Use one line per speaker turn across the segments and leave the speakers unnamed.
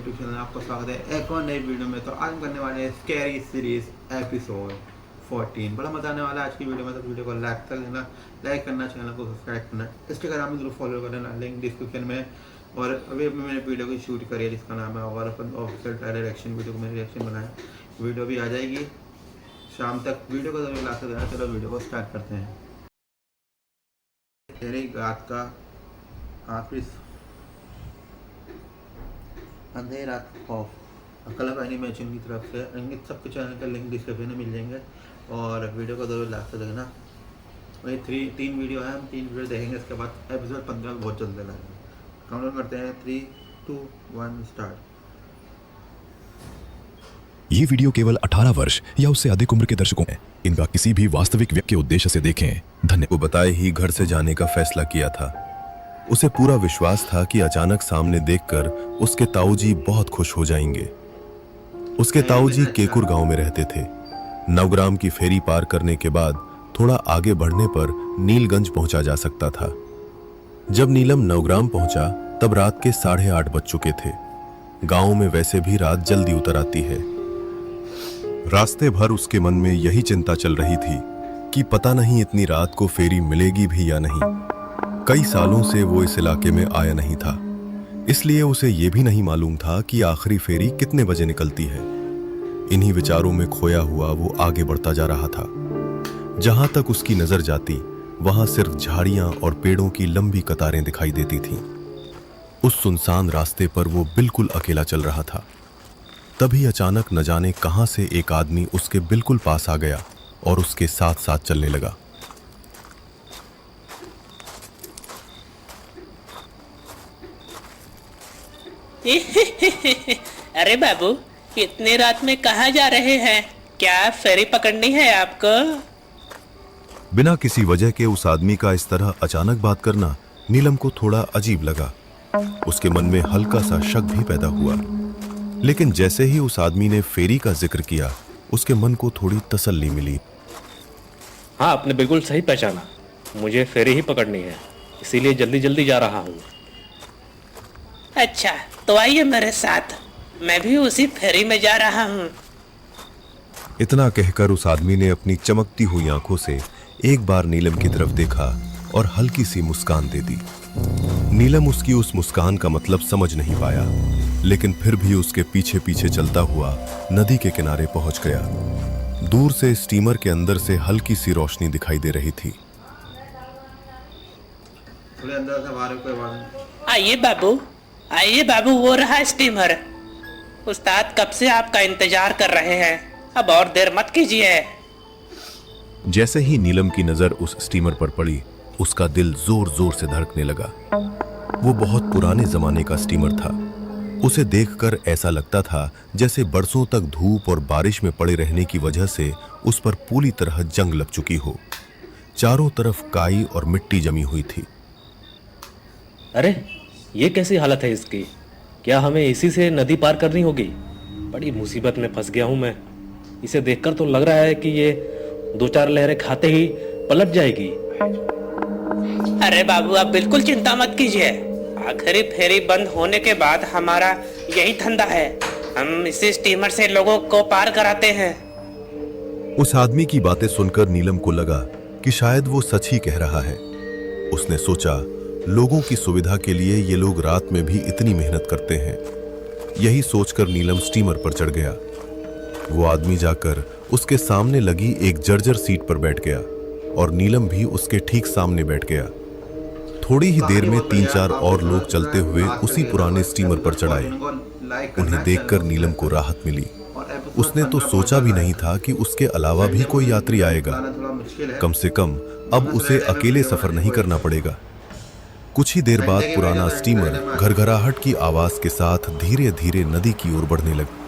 YouTube channel आपका स्वागत है एक और नई वीडियो में। तो आज हम करने वाले हैं स्कैरी सीरीज एपिसोड 14। बड़ा मजा आने वाला है आज की वीडियो में। तो वीडियो को लाइक कर लेना, लाइक करना, चैनल को सब्सक्राइब करना, इंस्टाग्राम में जरूर फॉलो कर लेना, लिंक डिस्क्रिप्शन में। और अभी मैंने वीडियो की शूट करी है जिसका नाम है और अपन ऑफिशियल ट्रेलर रिएक्शन वीडियो को मैंने रिएक्शन बनाया। वीडियो भी आ जाएगी शाम तक। वीडियो को जरूर ला कर देना। चलो वीडियो को स्टार्ट करते हैं। तेरी रात का आखिरी अंधेरी रात ऑफ क्लब एनिमेशन की तरफ से अंकित सबके चैनल का लिंक डिस्क्रिप्शन में मिल जाएंगे। और वीडियो को जरूर लास्ट तक देखना। वही तीन वीडियो है, हम 3 वीडियो देखेंगे। इसके बाद एपिसोड 15 बहुत जल्दी लगेगा। काउंट करते हैं 3, 2, 1 स्टार्ट।
ये वीडियो केवल 18 वर्ष या उससे अधिक उम्र के दर्शकों है। इनका किसी भी वास्तविक व्यक्ति के उद्देश्य से देखें। धन्यवाद।
को बताए ही घर से जाने का फैसला किया था। उसे पूरा विश्वास था कि अचानक सामने देखकर उसके ताऊजी बहुत खुश हो जाएंगे। उसके ताऊजी केकुर गांव में रहते थे। नवग्राम की फेरी पार करने के बाद थोड़ा आगे बढ़ने पर नीलगंज पहुंचा जा सकता था। जब नीलम नवग्राम पहुंचा तब रात के 8:30 बज चुके थे। गांव में वैसे भी रात जल्दी उतर आती है। रास्ते भर उसके मन में यही चिंता चल रही थी कि पता नहीं इतनी रात को फेरी मिलेगी भी या नहीं। कई सालों से वो इस इलाके में आया नहीं था, इसलिए उसे ये भी नहीं मालूम था कि आखिरी फेरी कितने बजे निकलती है। इन्हीं विचारों में खोया हुआ वो आगे बढ़ता जा रहा था। जहां तक उसकी नजर जाती वहां सिर्फ झाड़ियां और पेड़ों की लंबी कतारें दिखाई देती थीं। उस सुनसान रास्ते पर वो बिल्कुल अकेला चल रहा था। तभी अचानक न जाने कहां से एक आदमी उसके बिल्कुल पास आ गया और उसके साथ साथ चलने लगा।
अरे बाबू, इतनी रात में कहाँ जा रहे हैं? क्या फेरी पकड़नी है आपको?
बिना किसी वजह के उस आदमी का इस तरह अचानक बात करना नीलम को थोड़ा अजीब लगा। उसके मन में हल्का सा शक भी पैदा हुआ। लेकिन जैसे ही उस आदमी ने फेरी का जिक्र किया उसके मन को थोड़ी तसल्ली मिली।
हाँ, आपने बिल्कुल सही पहचाना। मुझे फेरी ही पकड़नी है, इसीलिए जल्दी जल्दी जा रहा हूँ।
अच्छा, तो आइए मेरे साथ, मैं भी उसी फेरी में जा रहा हूँ।
इतना कहकर उस आदमी ने अपनी चमकती हुई आंखों से एक बार नीलम की तरफ देखा और हल्की सी मुस्कान दे दी। नीलम उसकी उस मुस्कान का मतलब समझ नहीं पाया, लेकिन फिर भी उसके पीछे पीछे चलता हुआ नदी के किनारे पहुंच गया। दूर से स्टीमर के अंदर से हल्की सी रोशनी दिखाई दे रही थी।
आइए बाबू, वो रहा स्टीमर। उस्ताद कब से आपका इंतजार कर रहे हैं, अब और देर मत कीजिए।
जैसे ही नीलम की नजर उस स्टीमर पर पड़ी उसका दिल जोर जोर से धड़कने लगा। वो बहुत पुराने जमाने का स्टीमर था। उसे देखकर ऐसा लगता था जैसे बरसों तक धूप और बारिश में पड़े रहने की वजह से उस पर पूरी तरह जंग लग चुकी हो। चारों तरफ काई और मिट्टी जमी हुई थी।
अरे, ये कैसी हालत है इसकी? क्या हमें इसी से नदी पार करनी होगी? बड़ी मुसीबत में फंस गया हूँ मैं। इसे देखकर तो लग रहा है कि ये 2-4 लहरें खाते ही पलट जाएगी।
अरे बाबू, आप बिल्कुल चिंता मत कीजिए। आखिरी फेरी बंद होने के बाद हमारा यही धंधा है, हम इसी स्टीमर से लोगों को पार कराते हैं।
उस आदमी की बातें सुनकर नीलम को लगा कि शायद वो सच ही कह रहा है। उसने सोचा, लोगों की सुविधा के लिए ये लोग रात में भी इतनी मेहनत करते हैं। यही सोचकर नीलम स्टीमर पर चढ़ गया। वो आदमी जाकर उसके सामने लगी एक जर्जर सीट पर बैठ गया और नीलम भी उसके ठीक सामने बैठ गया। थोड़ी ही देर में 3-4 और लोग चलते हुए उसी पुराने स्टीमर पर चढ़ाए। उन्हें देखकर नीलम को राहत मिली। उसने तो सोचा भी नहीं था कि उसके अलावा भी कोई यात्री आएगा। कम से कम अब उसे अकेले सफर नहीं करना पड़ेगा। कुछ ही देर बाद पुराना स्टीमर घरघराहट की आवाज के साथ धीरे धीरे नदी की ओर बढ़ने लगा।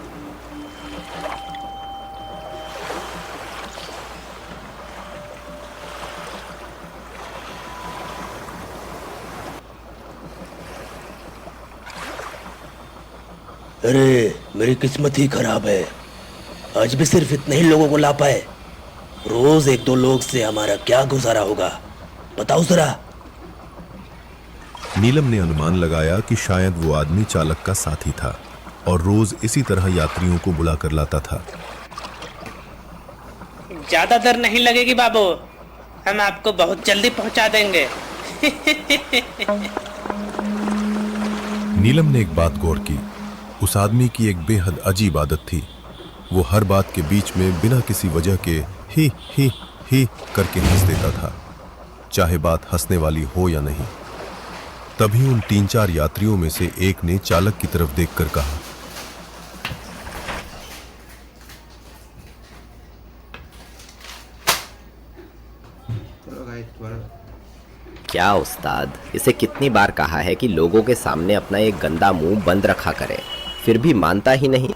अरे, मेरी किस्मत ही खराब है। आज भी सिर्फ इतने ही लोगों को ला पाए। रोज 1-2 लोग से हमारा क्या गुजारा होगा, बताओ जरा।
नीलम ने अनुमान लगाया कि शायद वो आदमी चालक का साथी था। और रोज इसी तरह यात्रियों को बुला कर लाता था।
ज्यादा देर नहीं लगेगी बाबू, हम आपको बहुत जल्दी पहुंचा देंगे।
नीलम ने एक बात गौर की। उस आदमी की एक बेहद अजीब आदत थी। वो हर बात के बीच में बिना किसी वजह के ही करके हंस देता था, चाहे बात हंसने वाली हो या नहीं। तभी उन 3-4 यात्रियों में से एक ने चालक की तरफ देखकर कहा,
चलो गाइस थोड़ा
क्या उस्ताद, इसे कितनी बार कहा है कि लोगों के सामने अपना एक गंदा मुंह बंद रखा करे, फिर भी मानता ही नहीं।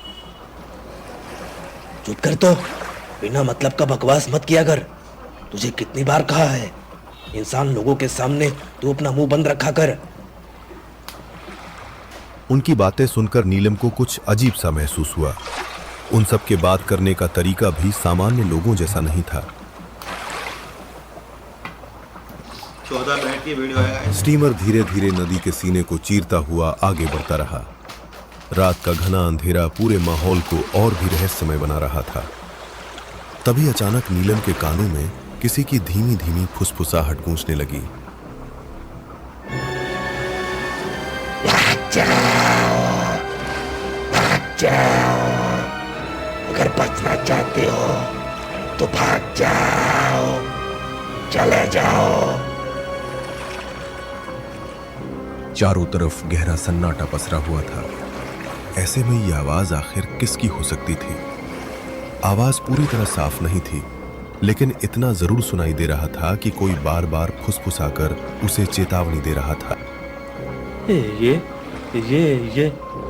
चुप कर, तो बिना मतलब का बकवास मत किया कर। तुझे कितनी बार कहा है, इंसान लोगों के सामने तू अपना मुंह बंद रखा कर।
उनकी बातें सुनकर नीलम को कुछ अजीब सा महसूस हुआ। उन सब के बात करने का तरीका भी सामान्य लोगों जैसा नहीं था।
14 मिनट की वीडियो है गाइस।
स्टीमर धीरे धीरे नदी के सीने को चीरता हुआ आगे बढ़ता रहा। रात का घना अंधेरा पूरे माहौल को और भी रहस्यमय बना रहा था। तभी अचानक नीलम के कानों में किसी की धीमी धीमी फुसफुसाहट गूंजने लगी।
अगर बचना चाहते हो तो भाग जाओ, चले जाओ।
चारों तरफ गहरा सन्नाटा पसरा हुआ था। ऐसे में ये आवाज आखिर किसकी हो सकती थी? आवाज पूरी तरह साफ नहीं थी, लेकिन इतना जरूर सुनाई दे रहा था कि कोई बार बार फुसफुसाकर उसे चेतावनी दे रहा था।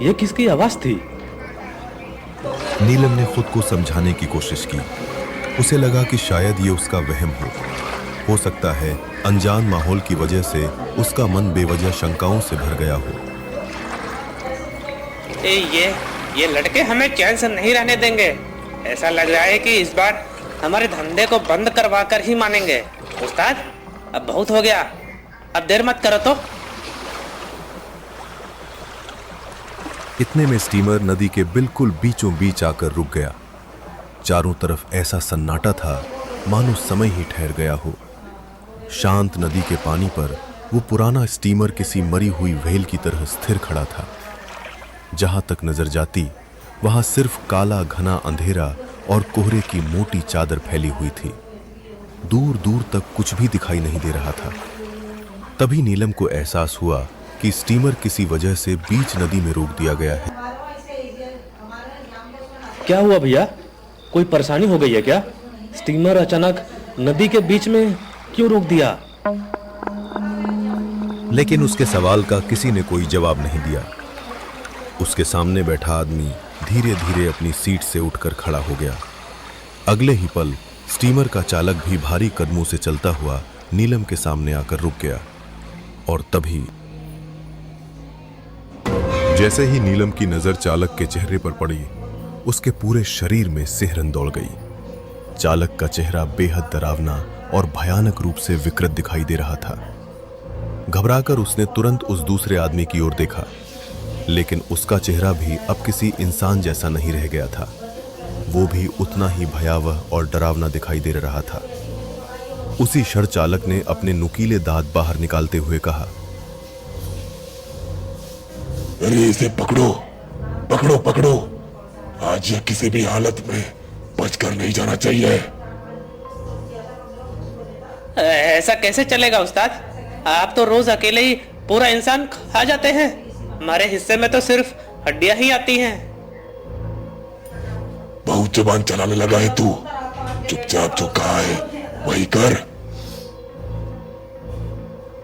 ये किसकी आवाज थी?
नीलम ने खुद को समझाने की कोशिश की। उसे लगा कि शायद ये उसका वहम हो सकता है अनजान माहौल की वजह से उसका मन बेवजह शंकाओं से भर गया हो।
ये लड़के हमें चैन से नहीं रहने देंगे। ऐसा लग रहा है कि इस बार हमारे धंधे को बंद करवा कर ही मानेंगे। उस्ताद, अब बहुत हो गया, अब देर मत करो तो।
इतने में स्टीमर नदी के बिल्कुल बीचों बीच आकर रुक गया। चारों तरफ ऐसा सन्नाटा था मानो समय ही ठहर गया हो। शांत नदी के पानी पर वो पुराना स्टीमर किसी मरी हुई व्हेल की तरह स्थिर खड़ा था। जहां तक नजर जाती वहां सिर्फ काला घना अंधेरा और कोहरे की मोटी चादर फैली हुई थी। दूर दूर तक कुछ भी दिखाई नहीं दे रहा था। तभी नीलम को एहसास हुआ कि स्टीमर किसी वजह से बीच नदी में रोक दिया गया है।
क्या हुआ भैया, कोई परेशानी हो गई है क्या? स्टीमर अचानक नदी के बीच में क्यों रोक दिया?
लेकिन उसके सवाल का किसी ने कोई जवाब नहीं दिया। उसके सामने बैठा आदमी धीरे धीरे अपनी सीट से उठकर खड़ा हो गया। अगले ही पल स्टीमर का चालक भी भारी कदमों से चलता हुआ नीलम के सामने आकर रुक गया। और तभी जैसे ही नीलम की नजर चालक के चेहरे पर पड़ी, उसके पूरे शरीर में सिहरन दौड़ गई। चालक का चेहरा बेहद डरावना और भयानक रूप से विकृत दिखाई दे रहा था। घबराकर उसने तुरंत उस दूसरे आदमी की ओर देखा, लेकिन उसका चेहरा भी अब किसी इंसान जैसा नहीं रह गया था। वो भी उतना ही भयावह और डरावना दिखाई दे रहा था। उसी क्षण चालक ने अपने नुकीले दांत बाहर निकालते हुए कहा,
अरे इसे पकड़ो, पकड़ो, पकड़ो। आज यह किसी भी हालत में बचकर नहीं जाना चाहिए।
ऐसा कैसे चलेगा उस्ताद? आप तो रोज अकेले ही पूरा इंसान खा जाते हैं। हमारे हिस्से में तो सिर्फ हड्डियां ही आती हैं।
बहुत जुबान चलाने लगा है तू। चुपचाप जो कहा है वही कर।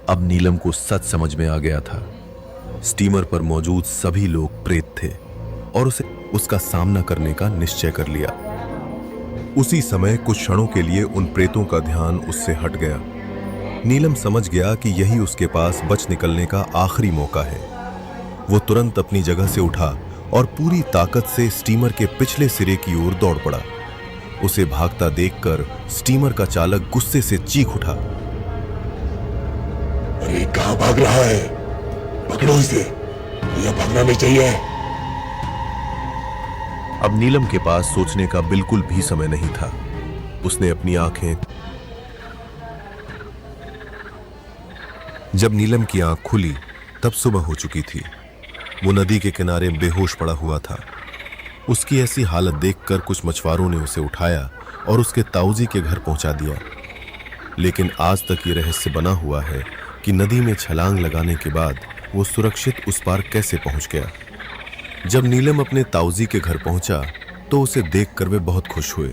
अब नीलम को सच समझ में आ गया था। स्टीमर पर मौजूद सभी लोग प्रेत थे और उसे उसका सामना करने का निश्चय कर लिया। उसी समय कुछ क्षणों के लिए उन प्रेतों का ध्यान उससे हट गया। नीलम समझ गया कि यही उसके पास बच निकलने का आखिरी मौका है। वो तुरंत अपनी जगह से उठा और पूरी ताकत से स्टीमर के पिछले सिरे की ओर दौड़ पड़ा। उसे भागता देखकर स्टीमर का चालक गुस्से से चीख उठा,
अरे कहां भाग रहा है? पकड़ो इसे, यह भागना नहीं चाहिए।
अब नीलम के पास सोचने का बिल्कुल भी समय नहीं था। उसने अपनी आंखें जब नीलम की आंख खुली तब सुबह हो चुकी थी। वो नदी के किनारे बेहोश पड़ा हुआ था। उसकी ऐसी हालत देखकर कुछ मछुआरों ने उसे उठाया और उसके ताऊजी के घर पहुंचा दिया। लेकिन आज तक ये रहस्य बना हुआ है कि नदी में छलांग लगाने के बाद वो सुरक्षित उस पार कैसे पहुंच गया। जब नीलम अपने ताऊजी के घर पहुंचा तो उसे देखकर वे बहुत खुश हुए,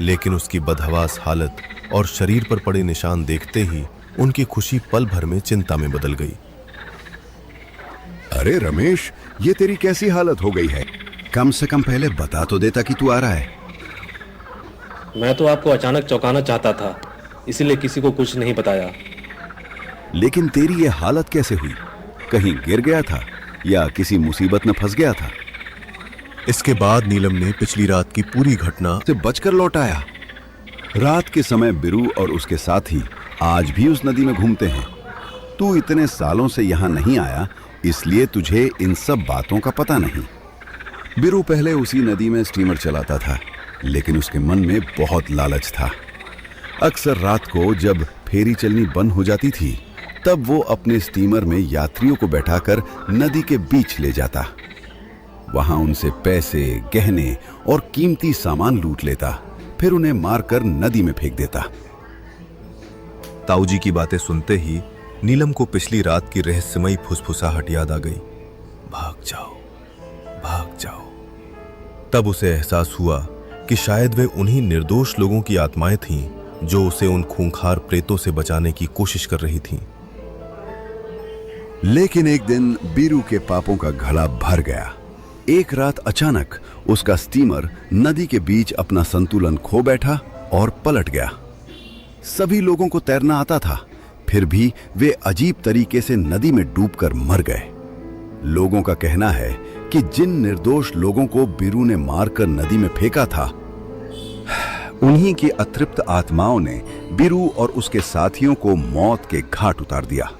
लेकिन उसकी बदहवास हालत और शरीर पर पड़े निशान देखते ही उनकी खुशी पल भर में चिंता में बदल गई।
अरे रमेश, ये तेरी कैसी हालत हो गई है? कम से कम पहले बता तो देता कि तू आ रहा है।
मैं तो आपको अचानक चौंकाना चाहता था, इसीलिए किसी को कुछ नहीं बताया।
लेकिन तेरी ये हालत कैसे हुई? कहीं गिर गया था या किसी मुसीबत में फंस गया था?
इसके बाद नीलम ने पिछली रात की पूरी घटना
से बचकर लौट आया। रात के समय बिरू और उसके साथी आज भी उस नदी में घूमते हैं। तू इतने सालों से यहाँ नहीं आया, इसलिए तुझे इन सब बातों का पता नहीं। बिरू पहले उसी नदी में स्टीमर चलाता था, लेकिन उसके मन में बहुत लालच था। अक्सर रात को जब फेरी चलनी बंद हो जाती थी, तब वो अपने स्टीमर में यात्रियों को बैठाकर नदी के बीच ले जाता। वहां उनसे पैसे, गहने और कीमती सामान लूट लेता, फिर उन्हें मारकर नदी में फेंक देता।
ताऊजी की बातें सुनते ही नीलम को पिछली रात की रहस्यमयी फुसफुसाहट याद आ गई। भाग जाओ, भाग जाओ। तब उसे एहसास हुआ कि शायद वे उन्हीं निर्दोष लोगों की आत्माएं थीं जो उसे उन खूंखार प्रेतों से बचाने की कोशिश कर रही थीं।
लेकिन एक दिन बीरू के पापों का घड़ा भर गया। एक रात अचानक उसका स्टीमर नदी के बीच अपना संतुलन खो बैठा और पलट गया। सभी लोगों को तैरना आता था, फिर भी वे अजीब तरीके से नदी में डूबकर मर गए। लोगों का कहना है कि जिन निर्दोष लोगों को बीरू ने मारकर नदी में फेंका था, उन्हीं की अतृप्त आत्माओं ने बीरू और उसके साथियों को मौत के घाट उतार दिया।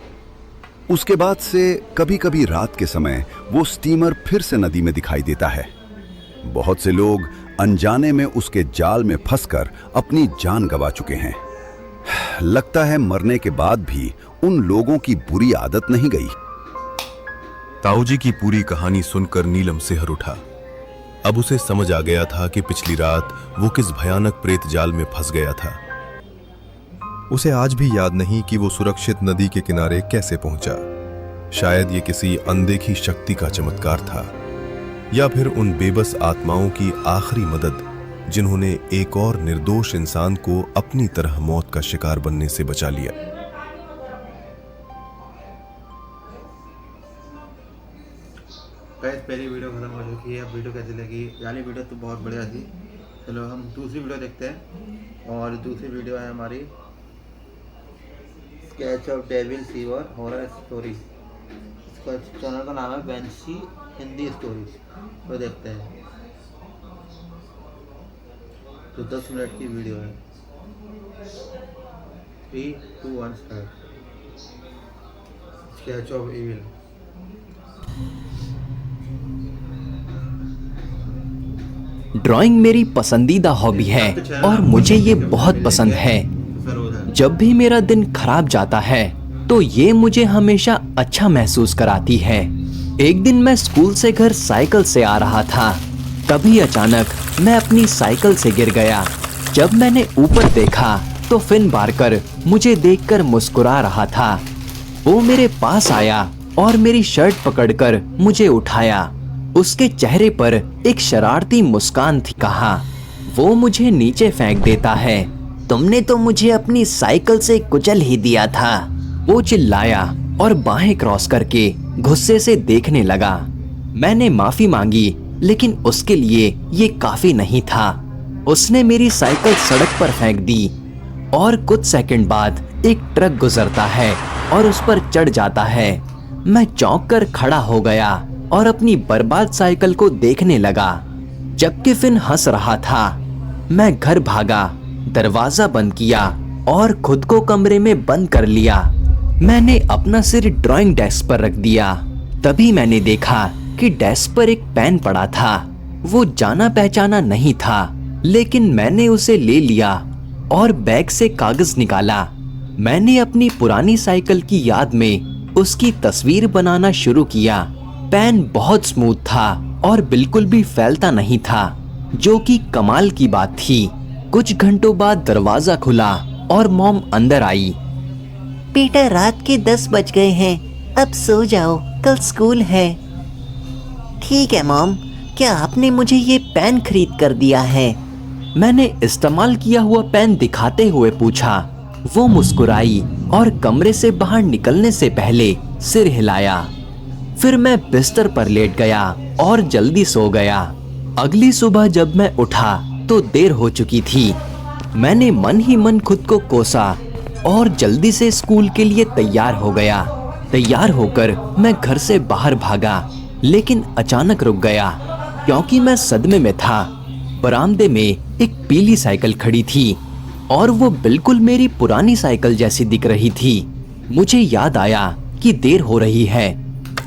उसके बाद से कभी कभी रात के समय वो स्टीमर फिर से नदी में दिखाई देता है। बहुत से लोग अनजाने में उसके जाल में फंसकर अपनी जान गंवा चुके हैं। लगता है मरने के बाद भी उन लोगों की बुरी आदत नहीं गई।
ताऊजी की पूरी कहानी सुनकर नीलम सिहर उठा। अब उसे समझ आ गया था कि पिछली रात वो किस भयानक प्रेत जाल में फंस गया था। उसे आज भी याद नहीं कि वो सुरक्षित नदी के किनारे कैसे पहुंचा। शायद ये किसी अनदेखी शक्ति का चमत्कार था, या फिर उन बेबस आत्माओं की आखिरी मदद जिन्होंने एक और निर्दोष इंसान को अपनी तरह मौत का शिकार बनने से बचा लिया।
गाइस, पहली वीडियो खत्म हो चुकी है। अब वीडियो कैसी लगी? यानी वीडियो तो बहुत बढ़िया थी। चलो हम दूसरी वीडियो देखते हैं। और दूसरी वीडियो है हमारी sketch of devil fever horror story. इसका चैनल का नाम है बेंसी हिंदी स्टोरीज। तो देखते हैं। तो 10 मिनट की वीडियो है। 3, 2, 1 start. Sketch of evil.
Drawing मेरी पसंदीदा हॉबी है और मुझे ये बहुत पसंद है। जब भी मेरा दिन खराब जाता है तो ये मुझे हमेशा अच्छा महसूस कराती है। एक दिन मैं स्कूल से घर साइकिल से आ रहा था, तभी अचानक मैं अपनी साइकिल से गिर गया। जब मैंने ऊपर देखा तो फिन बारकर मुझे देखकर मुस्कुरा रहा था। वो मेरे पास आया और मेरी शर्ट पकड़कर मुझे उठाया। उसके चेहरे पर एक शरारती मुस्कान थी। कहा, वो मुझे नीचे फेंक देता है। तुमने तो मुझे अपनी साइकिल से कुचल ही दिया था। वो चिल्लाया और बाहें क्रॉस करके गुस्से से देखने लगा। मैंने माफी मांगी, लेकिन उसके लिए ये काफी नहीं था। उसने मेरी साइकिल सड़क पर फेंक दी और कुछ सेकंड बाद एक ट्रक गुजरता है और उस पर चढ़ जाता है। मैं चौंक कर खड़ा हो गया और अपनी बर्बाद साइकिल को देखने लगा, जबकि फिन हंस रहा था। मैं घर भागा, दरवाजा बंद किया और खुद को कमरे में बंद कर लिया। मैंने अपना सिर ड्राइंग डेस्क पर रख दिया। तभी मैंने देखा कि डेस्क पर एक पेन पड़ा था। वो जाना पहचाना नहीं था, लेकिन मैंने उसे ले लिया और बैग से कागज निकाला। मैंने अपनी पुरानी साइकिल की याद में उसकी तस्वीर बनाना शुरू किया। पेन बहुत स्मूथ था और बिल्कुल भी फैलता नहीं था, जो कि कमाल की बात थी। कुछ घंटों बाद दरवाजा खुला और मॉम अंदर आई।
बेटा, रात के 10 बज गए हैं, अब सो जाओ, कल स्कूल है। ठीक है मॉम, क्या आपने मुझे ये पेन खरीद कर दिया है?
मैंने इस्तेमाल किया हुआ पेन दिखाते हुए पूछा। वो मुस्कुराई और कमरे से बाहर निकलने से पहले सिर हिलाया। फिर मैं बिस्तर पर लेट गया और जल्दी सो गया। अगली सुबह जब मैं उठा तो देर हो चुकी थी। मैंने मन ही मन खुद को कोसा और जल्दी से स्कूल के लिए तैयार हो गया। तैयार होकर मैं घर से बाहर भागा, लेकिन अचानक रुक गया क्योंकि मैं सदमे में था। बरामदे में एक पीली साइकिल खड़ी थी और वो बिल्कुल मेरी पुरानी साइकिल जैसी दिख रही थी। मुझे याद आया कि देर हो रही है,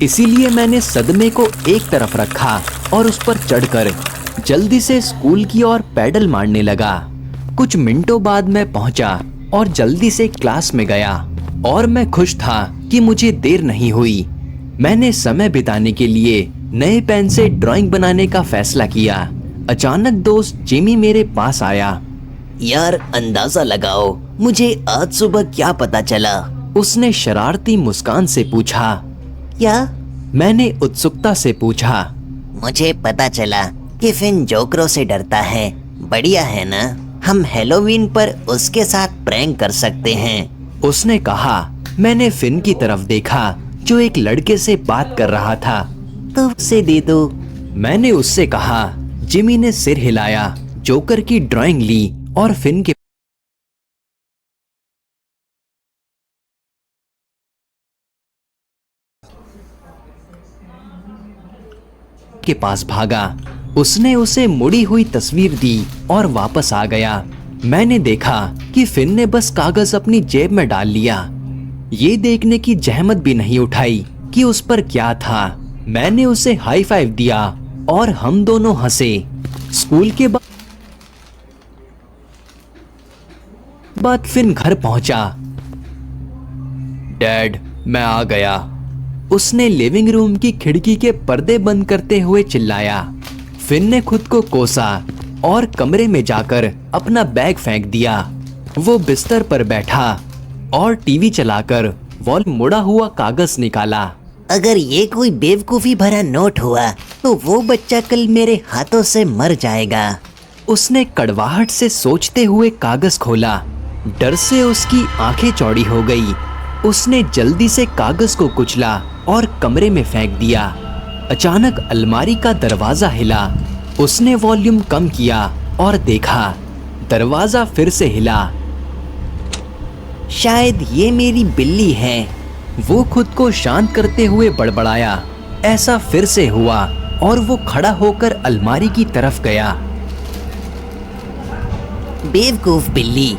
इसीलिए मैंने सदमे को एक तरफ रखा और उस पर चढ़कर जल्दी से स्कूल की ओर पैडल मारने लगा। कुछ मिनटों बाद मैं पहुंचा और जल्दी से क्लास में गया और मैं खुश था कि मुझे देर नहीं हुई। मैंने समय बिताने के लिए नए पेन से ड्राइंग बनाने का फैसला किया। अचानक दोस्त जिमी मेरे पास आया।
यार, अंदाजा लगाओ मुझे आज सुबह क्या पता चला?
उसने शरारती मुस्कान से पूछा।
क्या?
मैंने उत्सुकता से पूछा।
मुझे पता चला कि फिन जोकरों से डरता है। बढ़िया है ना? हम हेलोवीन पर उसके साथ प्रैंक कर सकते हैं।
उसने कहा। मैंने फिन की तरफ देखा जो एक लड़के से बात कर रहा था।
तो उसे दे दो,
मैंने उससे कहा। जिमी ने सिर हिलाया, जोकर की ड्राइंग ली और फिन के पास भागा। उसने उसे मुड़ी हुई तस्वीर दी और वापस आ गया। मैंने देखा कि फिन ने बस कागज अपनी जेब में डाल लिया। ये देखने की जहमत भी नहीं उठाई कि उस पर क्या था। मैंने उसे हाई फाइव दिया और हम दोनों हंसे। स्कूल के बाद फिन घर पहुंचा। डैड, मैं आ गया। उसने लिविंग रूम की खिड़की के पर्दे बंद करते हुए चिल्लाया। फिन ने खुद को कोसा और कमरे में जाकर अपना बैग फेंक दिया। वो बिस्तर पर बैठा और टीवी चलाकर वॉल्यूम मुड़ा हुआ कागज निकाला।
अगर ये कोई बेवकूफी भरा नोट हुआ तो वो बच्चा कल मेरे हाथों से मर जाएगा।
उसने कड़वाहट से सोचते हुए कागज खोला। डर से उसकी आंखें चौड़ी हो गई। उसने जल्दी से कागज को कुचला और कमरे में फेंक दिया। अचानक अलमारी का दरवाजा हिला। उसने वॉल्यूम कम किया और देखा, दरवाजा फिर से हिला।
शायद ये मेरी बिल्ली है।
वो खुद को शांत करते हुए बड़बड़ाया। ऐसा फिर से हुआ और वो खड़ा होकर अलमारी की तरफ गया।
बेवकूफ बिल्ली।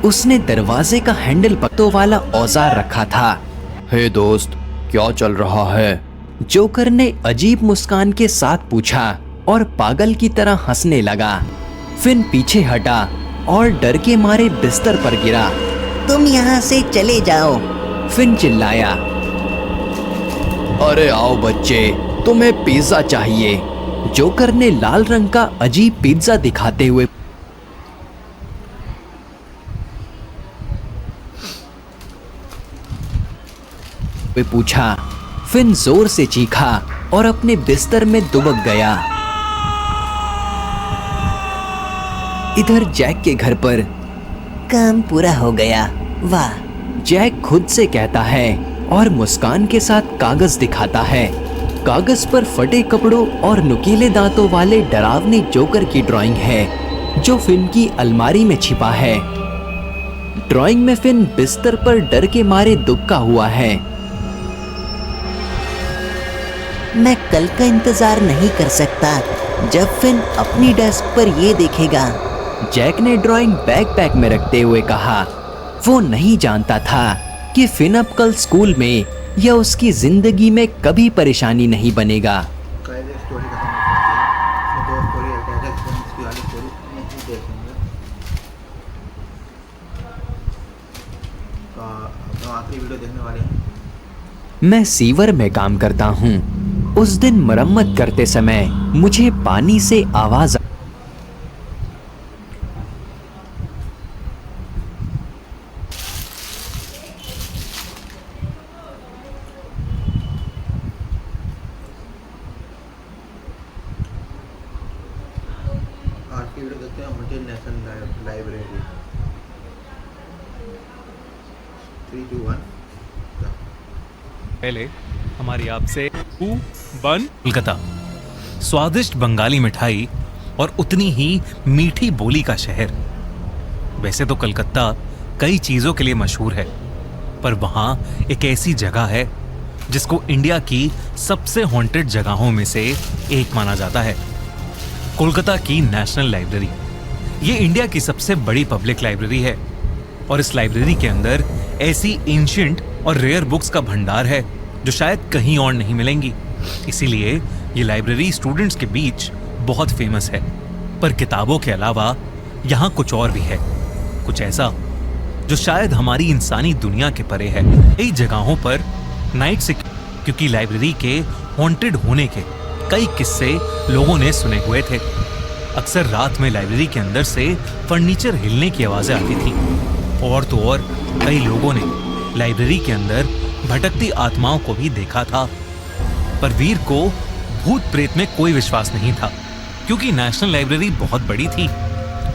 उसने दरवाजे का हैंडल पत्तों वाला औजार रखा था। हे दोस्त, क्या चल रहा है? जोकर ने अजीब मुस्कान के साथ पूछा और पागल की तरह हंसने लगा। फिन पीछे हटा और डर के मारे बिस्तर पर गिरा।
तुम यहाँ से चले जाओ,
फिन चिल्लाया। अरे आओ बच्चे, तुम्हें पिज्जा चाहिए। जोकर ने लाल रंग का अजीब पिज्जा दिखाते हुए पूछा। फिन जोर से चीखा और अपने बिस्तर में दुबक गया। इधर जैक के घर पर
काम पूरा हो गया, वाह।
जैक खुद से कहता है और मुस्कान के साथ कागज दिखाता है। कागज पर फटे कपड़ों और नुकीले दांतों वाले डरावने जोकर की ड्राइंग है जो फिन की अलमारी में छिपा है। ड्राइंग में फिन बिस्तर पर डर के मारे दुबका हुआ है।
मैं कल का इंतजार नहीं कर सकता जब फिन अपनी डेस्क पर ये देखेगा।
जैक ने ड्राइंग बैकपैक में रखते हुए कहा। वो नहीं जानता था कि फिन अब कल स्कूल में या उसकी जिंदगी में कभी परेशानी नहीं बनेगा।
स्टोरी खत्म हो चुकी है।
मैं सीवर में काम करता हूँ। उस दिन मरम्मत करते समय मुझे पानी से आवाज
आज की वीडियो देखते हैं मुझे नेशनल लाइब्रेरी 3, 2, 1
पहले हमारी आपसे कोलकाता, स्वादिष्ट बंगाली मिठाई और उतनी ही मीठी बोली का शहर। वैसे तो कलकत्ता कई चीजों के लिए मशहूर है, पर वहां एक ऐसी जगह है जिसको इंडिया की सबसे हॉन्टेड जगहों में से एक माना जाता है, कोलकाता की नेशनल लाइब्रेरी। ये इंडिया की सबसे बड़ी पब्लिक लाइब्रेरी है और इस लाइब्रेरी के अंदर ऐसी एंशिएंट और रेयर बुक्स का भंडार है जो शायद कहीं और नहीं मिलेंगी। इसीलिए ये लाइब्रेरी स्टूडेंट्स के बीच बहुत फेमस है। पर किताबों के अलावा यहाँ कुछ और भी है, कुछ ऐसा जो शायद हमारी इंसानी दुनिया के परे है। कई जगहों पर नाइट से, क्योंकि लाइब्रेरी के हॉन्टेड होने के कई किस्से लोगों ने सुने हुए थे। अक्सर रात में लाइब्रेरी के अंदर से फर्नीचर हिलने की आवाजें आती थी और तो और कई लोगों ने लाइब्रेरी के अंदर भटकती आत्माओं को भी देखा था। पर वीर को भूत प्रेत में कोई विश्वास नहीं था, क्योंकि नेशनल लाइब्रेरी बहुत बड़ी थी,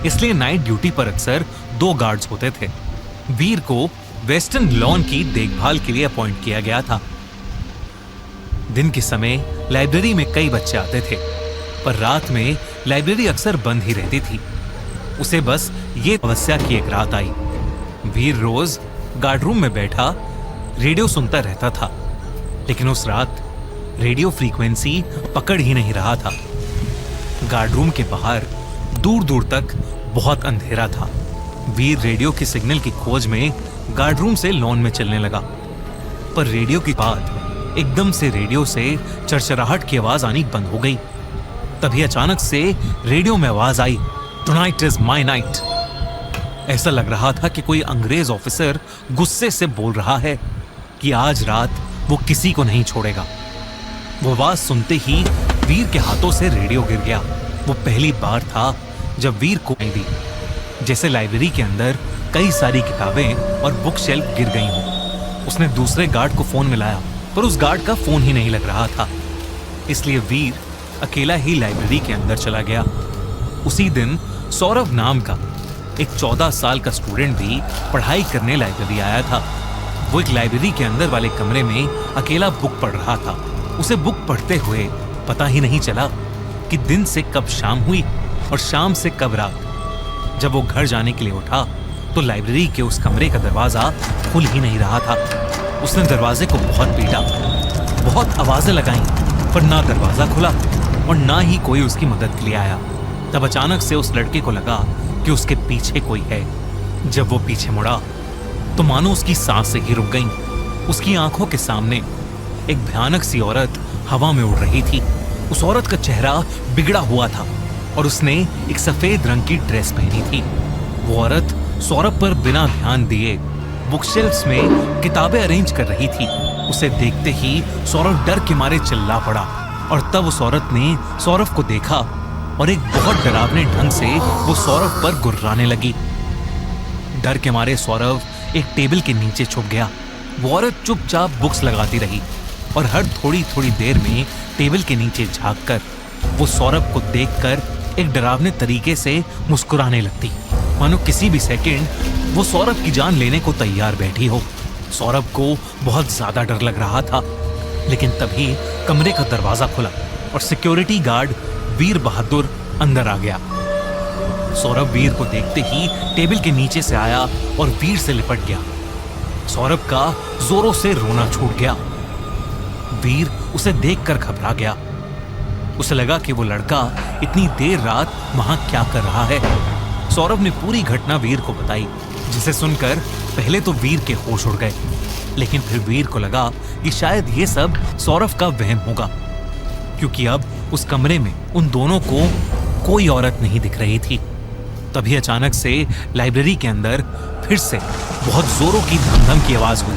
इसलिए नाइट ड्यूटी पर अक्सर 2 गार्ड्स होते थे। वीर को वेस्टर्न लॉन की देखभाल के लिए अपॉइंट किया गया था। दिन के समय लाइब्रेरी में कई बच्चे आते थे, पर रात में लाइब्रेरी अक्सर बंद ही रहती थी। उसे बस ये समस्या की एक रात आई। वीर रोज गार्ड रूम में बैठा रेडियो सुनता रहता था, लेकिन उस रात रेडियो फ्रीक्वेंसी पकड़ ही नहीं रहा था। गार्ड रूम के बाहर दूर दूर तक बहुत अंधेरा था। वीर रेडियो के सिग्नल की खोज में गार्ड रूम से लॉन में चलने लगा, पर रेडियो की बात एकदम से रेडियो से चरचराहट की आवाज आनी बंद हो गई। तभी अचानक से रेडियो में आवाज आई, टुनाइट इज माय नाइट। ऐसा लग रहा था कि कोई अंग्रेज ऑफिसर गुस्से से बोल रहा है कि आज रात वो किसी को नहीं छोड़ेगा। वो आवाज सुनते ही वीर के हाथों से रेडियो गिर गया। वो पहली बार था जब वीर को दी जैसे लाइब्रेरी के अंदर कई सारी किताबें और बुक शेल्फ गिर गई हों। उसने दूसरे गार्ड को फोन मिलाया, पर उस गार्ड का फोन ही नहीं लग रहा था। इसलिए वीर अकेला ही लाइब्रेरी के अंदर चला गया। उसी दिन सौरभ नाम का एक 14 साल का स्टूडेंट भी पढ़ाई करने लाइब्रेरी आया था। वो एक लाइब्रेरी के अंदर वाले कमरे में अकेला बुक पढ़ रहा था। उसे बुक पढ़ते हुए पता ही नहीं चला कि दिन से कब शाम हुई और शाम से कब रात। जब वो घर जाने के लिए उठा तो लाइब्रेरी के उस कमरे का दरवाजा खुल ही नहीं रहा था। उसने दरवाजे को बहुत पीटा, बहुत आवाजें लगाई, पर ना दरवाजा खुला और ना ही कोई उसकी मदद के लिए आया। तब अचानक से उस लड़के को लगा कि उसके पीछे कोई है। जब वो पीछे मुड़ा तो मानो उसकी सांसें ही रुक गईं। उसकी आंखों के सामने एक भयानक सी औरत हवा में उड़ रही थी। उस औरत का चेहरा बिगड़ा हुआ था और उसने एक सफेद रंग की ड्रेस पहनी थी। वो औरत सौरभ पर बिना ध्यान दिए बुकशेल्फ्स में किताबें अरेंज कर रही थी। उसे देखते ही सौरभ डर के मारे चिल्ला पड़ा और तब उस औरत ने सौरभ को देखा और एक बहुत डरावने ढंग से वो सौरभ पर गुर्राने लगी। डर के मारे सौरभ एक टेबल के नीचे छुप गया। वो औरत चुपचाप बुक्स लगाती रही और हर थोड़ी थोड़ी देर में टेबल के नीचे झांककर वो सौरभ को देखकर एक डरावने तरीके से मुस्कुराने लगती, मानो किसी भी सेकंड वो सौरभ की जान लेने को तैयार बैठी हो। सौरभ को बहुत ज्यादा डर लग रहा था, लेकिन तभी कमरे का दरवाजा खुला और सिक्योरिटी गार्ड वीर बहादुर अंदर आ गया। सौरभ वीर को देखते ही टेबल के नीचे से आया और वीर से लिपट गया। सौरभ का जोरों से रोना छूट गया। वीर उसे देखकर घबरा गया। उसे लगा कि वो लड़का इतनी देर रात वहां क्या कर रहा है। सौरभ ने पूरी घटना वीर को बताई, जिसे सुनकर पहले तो वीर के होश उड़ गए, लेकिन फिर वीर को लगा कि शायद ये सब सौरभ का वहम होगा, क्योंकि अब उस कमरे में उन दोनों को कोई औरत नहीं दिख रही थी। तभी अचानक से लाइब्रेरी के अंदर फिर से बहुत जोरों की धमधम की आवाज हुई।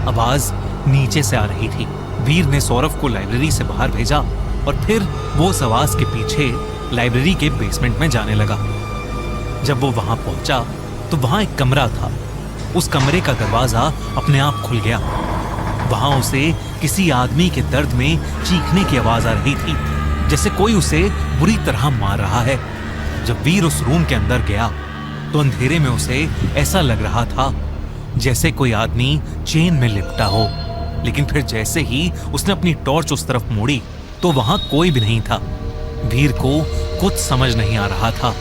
आवाज नीचे से आ रही थी। वीर ने सौरभ को लाइब्रेरी से बाहर भेजा और फिर वो उस आवाज के पीछे लाइब्रेरी के बेसमेंट में जाने लगा। जब वो वहां पहुंचा तो वहां एक कमरा था। उस कमरे का दरवाजा अपने आप खुल गया। वहां उसे किसी आदमी के दर्द में चीखने की आवाज आ रही थी, जैसे कोई उसे बुरी तरह मार रहा है। जब वीर उस रूम के अंदर गया तो अंधेरे में उसे ऐसा लग रहा था जैसे कोई आदमी चेन में लिपटा हो। लेकिन फिर जैसे ही उसने अपनी टॉर्च उस तरफ मोड़ी तो वहां कोई भी नहीं था। वीर को कुछ समझ नहीं आ रहा था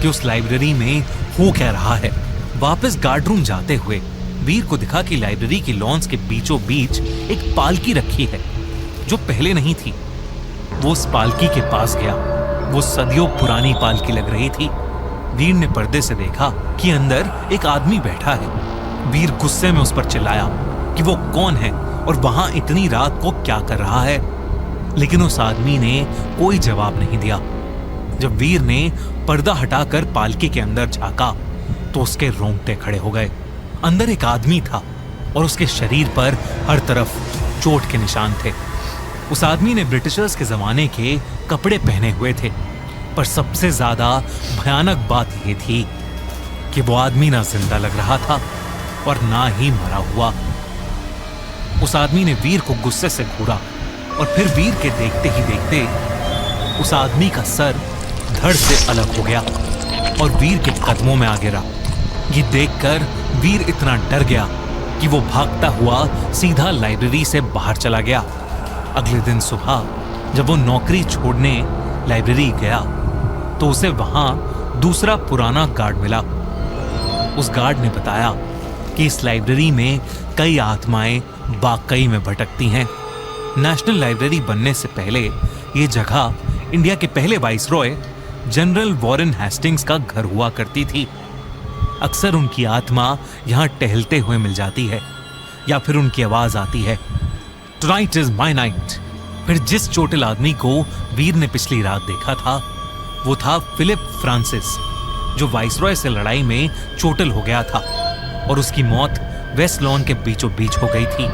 कि उस लाइब्रेरी में हो क्या रहा है। वापस गार्ड रूम जाते हुए वीर को दिखा कि लाइब्रेरी की लॉन्स के बीचों बीच एक पालकी रखी है जो पहले नहीं थी। वो उस पालकी के पास गया। वो सदियों पुरानी पालकी लग रही थी। वीर ने पर्दे से देखा कि अंदर एक आदमी बैठा है। वीर गुस्से में उस पर चिल्लाया कि वो कौन है और वहां इतनी रात को क्या कर रहा है। लेकिन उस आदमी ने कोई जवाब नहीं दिया। जब वीर ने पर्दा हटाकर पालकी के अंदर झांका तो उसके रोंगटे खड़े हो गए। अंदर एक आदमी था और उसके शरीर पर हर तरफ चोट के निशान थे। उस आदमी ने ब्रिटिशर्स के जमाने के कपड़े पहने हुए थे, पर सबसे ज्यादा भयानक बात यह थी कि वो आदमी ना जिंदा लग रहा था और ना ही मरा हुआ। उस आदमी ने वीर को गुस्से से घूरा और फिर वीर के देखते ही देखते उस आदमी का सर धड़ से अलग हो गया और वीर के कदमों में आ गिरा। ये देखकर वीर इतना डर गया कि वो भागता हुआ सीधा लाइब्रेरी से बाहर चला गया। अगले दिन सुबह जब वो नौकरी छोड़ने लाइब्रेरी गया तो उसे वहां दूसरा पुराना गार्ड मिला। उस गार्ड ने बताया कि इस लाइब्रेरी में कई आत्माएं वाकई में भटकती हैं। नेशनल लाइब्रेरी बनने से पहले ये जगह इंडिया के पहले वाइसरॉय जनरल वॉरेन हेस्टिंग्स का घर हुआ करती थी। अक्सर उनकी आत्मा यहाँ टहलते हुए मिल जाती है या फिर उनकी आवाज आती है, टुनाइट इज माय नाइट। फिर जिस चोटिल आदमी को वीर ने पिछली रात देखा था वो था फिलिप फ्रांसिस, जो वाइसरॉय से लड़ाई में चोटिल हो गया था और उसकी मौत वेस्ट लॉन के बीचों बीच हो गई थी।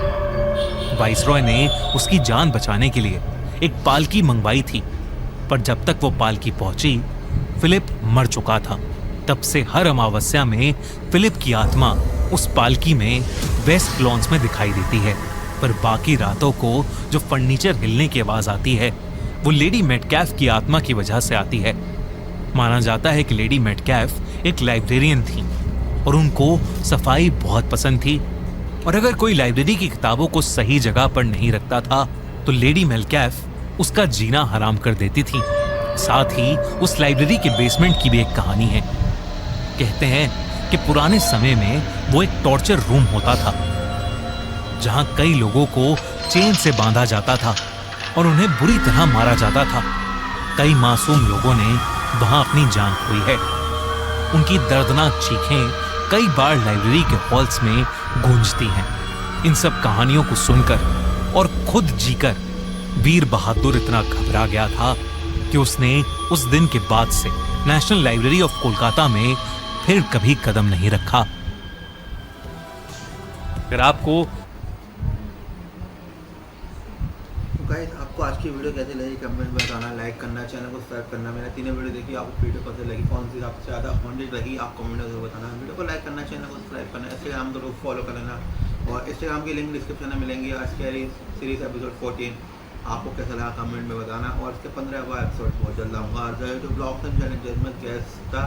वाइसरॉय ने उसकी जान बचाने के लिए एक पालकी मंगवाई थी, पर जब तक वो पालकी पहुंची फिलिप मर चुका था। तब से हर अमावस्या में फिलिप की आत्मा उस पालकी में वेस्ट लॉन्स में दिखाई देती है, पर बाकी रातों को जो फर्नीचर हिलने की आवाज आती है वो लेडी मेटकैफ की आत्मा की वजह से आती है। माना जाता है कि लेडी मेटकैफ एक लाइब्रेरियन थी और उनको सफाई बहुत पसंद थी, और अगर कोई लाइब्रेरी की किताबों को सही जगह पर नहीं रखता था तो लेडी मेटकैफ उसका जीना हराम कर देती थी। साथ ही उस लाइब्रेरी के बेसमेंट की भी एक कहानी है। कहते हैं कि पुराने समय में वो एक टॉर्चर रूम होता था जहां कई लोगों को चेन से बांधा जाता था और उन्हें बुरी तरह मारा जाता था। कई मासूम लोगों ने वहां अपनी जान खोई है। उनकी दर्दनाक चीखें कई बार लाइब्रेरी के हॉल्स में गूंजती हैं। इन सब कहानियों को सुनकर और खुद जीकर वीर बहादुर इतना घबरा गया था कि उसने उस दिन के बाद से नेशनल लाइब्रेरी ऑफ कोलकाता में फिर कभी कदम नहीं रखा। अगर आपको
गाइस आपको आज की वीडियो कैसी लगी कमेंट में बताना, लाइक करना, चैनल को सब्सक्राइब करना। मैंने तीनों वीडियो देखी, आपको वीडियो कैसे लगी, कौन सी सबसे ज़्यादा हॉन्टेड लगी, आप कमेंट में जरूर बताना। वीडियो को लाइक करना, चैनल को सब्सक्राइब करना, इंस्टाग्राम को फॉलो कर लेना और इंस्टाग्राम की लिंक डिस्क्रिप्शन में मिलेंगी। आज की सीरीज एपिसोड 14 आपको कैसा लगा कमेंट में बताना, और इसके 15वां एपिसोड बहुत जल्द आऊँगा। जो ब्लॉग चैनल जजमेंट गेस्ट था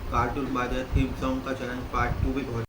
कार्टून बाजार थीम सॉन्ग का चैनल पार्ट 2 भी बहुत